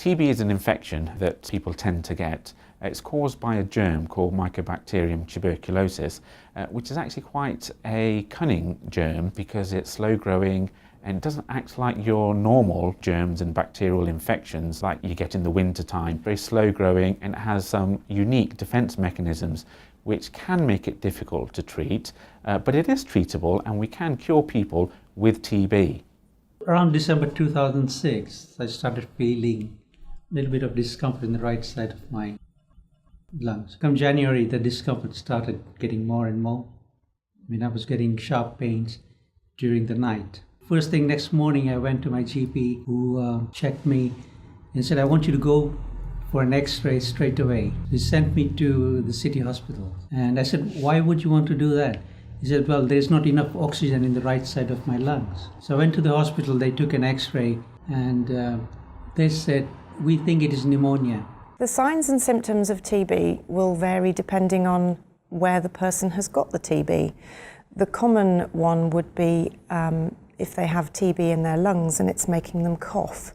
TB is an infection that people tend to get. It's caused by a germ called Mycobacterium tuberculosis, which is actually quite a cunning germ because it's slow growing and doesn't act like your normal germs and bacterial infections like you get in the winter time. Very slow growing and has some unique defense mechanisms which can make it difficult to treat, but it is treatable and we can cure people with TB. Around December 2006, I started feeling a little bit of discomfort in the right side of my lungs. Come January, the discomfort started getting more and more. I was getting sharp pains during the night. First thing next morning, I went to my GP who checked me and said, I want you to go for an x-ray straight away. He sent me to the city hospital. And I said, why would you want to do that? He said, well, there's not enough oxygen in the right side of my lungs. So I went to the hospital, they took an x-ray and they said, we think it is pneumonia. The signs and symptoms of TB will vary depending on where the person has got the TB. The common one would be if they have TB in their lungs and it's making them cough.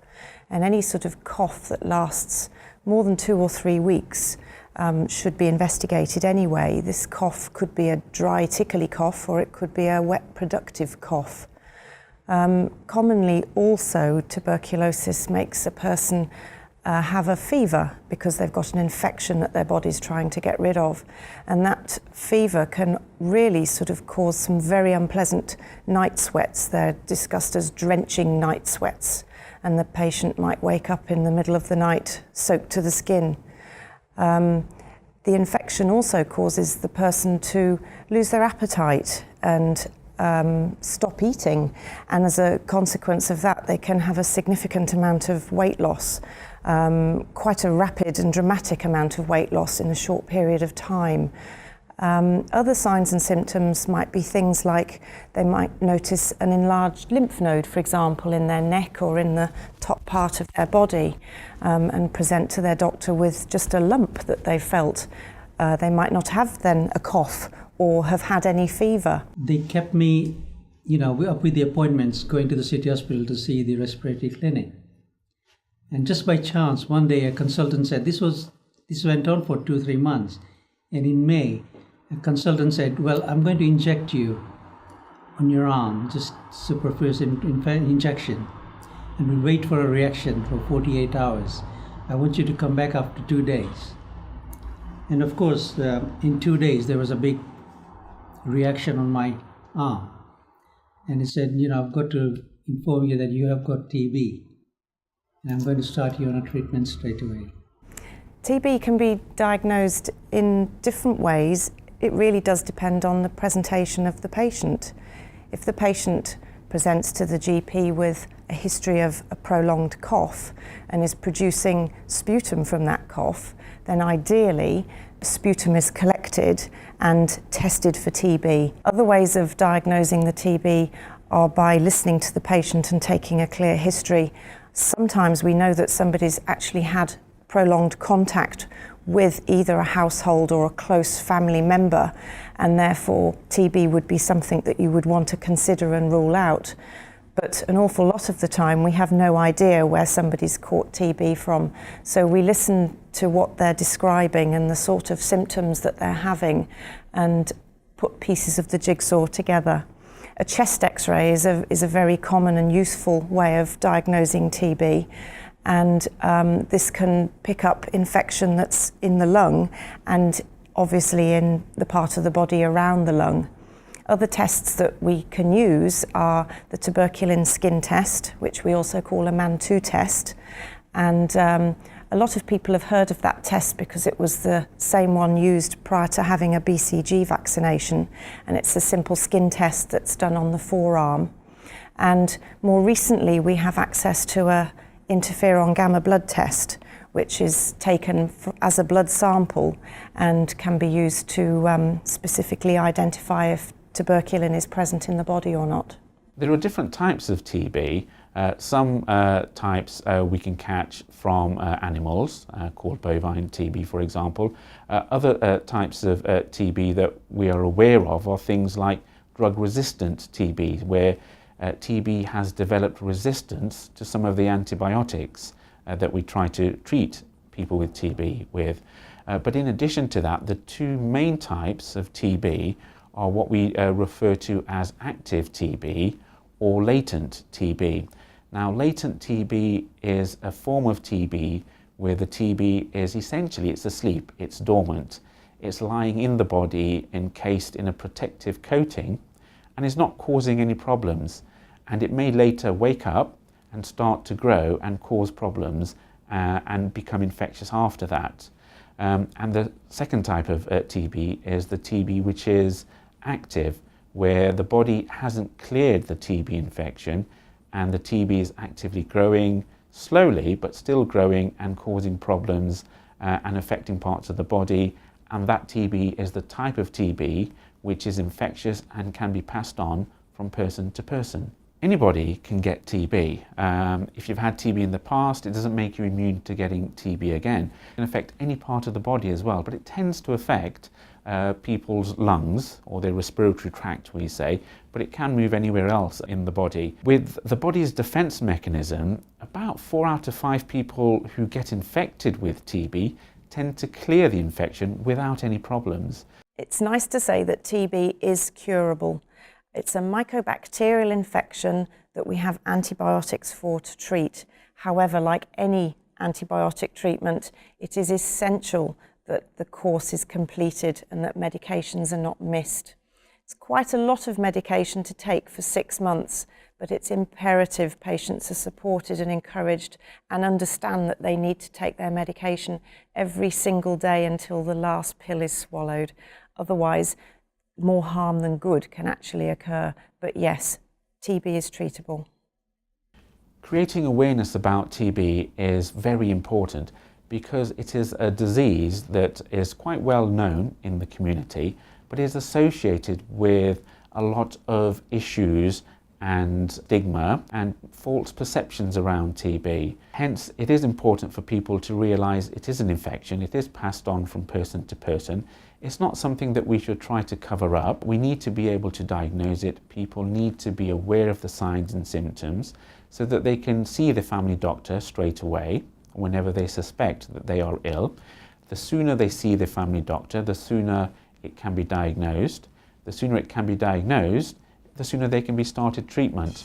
And any sort of cough that lasts more than 2 or 3 weeks should be investigated anyway. This cough could be a dry, tickly cough, or it could be a wet, productive cough. Commonly also, tuberculosis makes a person have a fever because they've got an infection that their body's trying to get rid of. And that fever can really sort of cause some very unpleasant night sweats. They're discussed as drenching night sweats. And the patient might wake up in the middle of the night soaked to the skin. The infection also causes the person to lose their appetite and stop eating, and as a consequence of that they can have a significant amount of weight loss, quite a rapid and dramatic amount of weight loss in a short period of time. Other signs and symptoms might be things like they might notice an enlarged lymph node, for example, in their neck or in the top part of their body, and present to their doctor with just a lump that they felt. They might not have then a cough or have had any fever. They kept me, up with the appointments, going to the city hospital to see the respiratory clinic. And just by chance, one day a consultant said, this went on for 2-3 months. And in May, a consultant said, well, I'm going to inject you on your arm, just superficial injection. And we'll wait for a reaction for 48 hours. I want you to come back after 2 days. And of course, in 2 days, there was a big reaction on my arm. And he said, I've got to inform you that you have got TB. And I'm going to start you on a treatment straight away. TB can be diagnosed in different ways. It really does depend on the presentation of the patient. If the patient presents to the GP with a history of a prolonged cough and is producing sputum from that cough, then ideally sputum is collected and tested for TB. Other ways of diagnosing the TB are by listening to the patient and taking a clear history. Sometimes we know that somebody's actually had prolonged contact with either a household or a close family member, and therefore TB would be something that you would want to consider and rule out. But an awful lot of the time we have no idea where somebody's caught TB from, so we listen to what they're describing and the sort of symptoms that they're having and put pieces of the jigsaw together. A chest x-ray is a very common and useful way of diagnosing TB, and this can pick up infection that's in the lung and obviously in the part of the body around the lung. Other tests that we can use are the tuberculin skin test, which we also call a MAN2 test, and a lot of people have heard of that test because it was the same one used prior to having a BCG vaccination, and it's a simple skin test that's done on the forearm. And more recently we have access to a interferon gamma blood test, which is taken as a blood sample and can be used to specifically identify if tuberculin is present in the body or not. There are different types of TB. Some types we can catch from animals, called bovine TB, for example. Other types of TB that we are aware of are things like drug-resistant TB, where TB has developed resistance to some of the antibiotics that we try to treat people with TB with. But in addition to that, the two main types of TB are what we refer to as active TB or latent TB. Now, latent TB is a form of TB where the TB is essentially, it's asleep, it's dormant, it's lying in the body encased in a protective coating and is not causing any problems. And it may later wake up and start to grow and cause problems and become infectious after that. And the second type of TB is the TB which is active, where the body hasn't cleared the TB infection and the TB is actively growing slowly but still growing and causing problems and affecting parts of the body. And that TB is the type of TB which is infectious and can be passed on from person to person. Anybody can get TB. If you've had TB in the past, it doesn't make you immune to getting TB again. It can affect any part of the body as well, but it tends to affect people's lungs or their respiratory tract, we say, but it can move anywhere else in the body. With the body's defense mechanism, about 4 out of 5 people who get infected with TB tend to clear the infection without any problems. It's nice to say that TB is curable. It's a mycobacterial infection that we have antibiotics for to treat. However, like any antibiotic treatment, it is essential that the course is completed and that medications are not missed. It's quite a lot of medication to take for 6 months, but it's imperative patients are supported and encouraged and understand that they need to take their medication every single day until the last pill is swallowed. Otherwise, more harm than good can actually occur. But yes, TB is treatable. Creating awareness about TB is very important because it is a disease that is quite well known in the community, but is associated with a lot of issues and stigma and false perceptions around TB. Hence, it is important for people to realise it is an infection, it is passed on from person to person. It's not something that we should try to cover up. We need to be able to diagnose it. People need to be aware of the signs and symptoms so that they can see the family doctor straight away whenever they suspect that they are ill. The sooner they see the family doctor, the sooner it can be diagnosed. The sooner it can be diagnosed, the sooner they can be started treatment.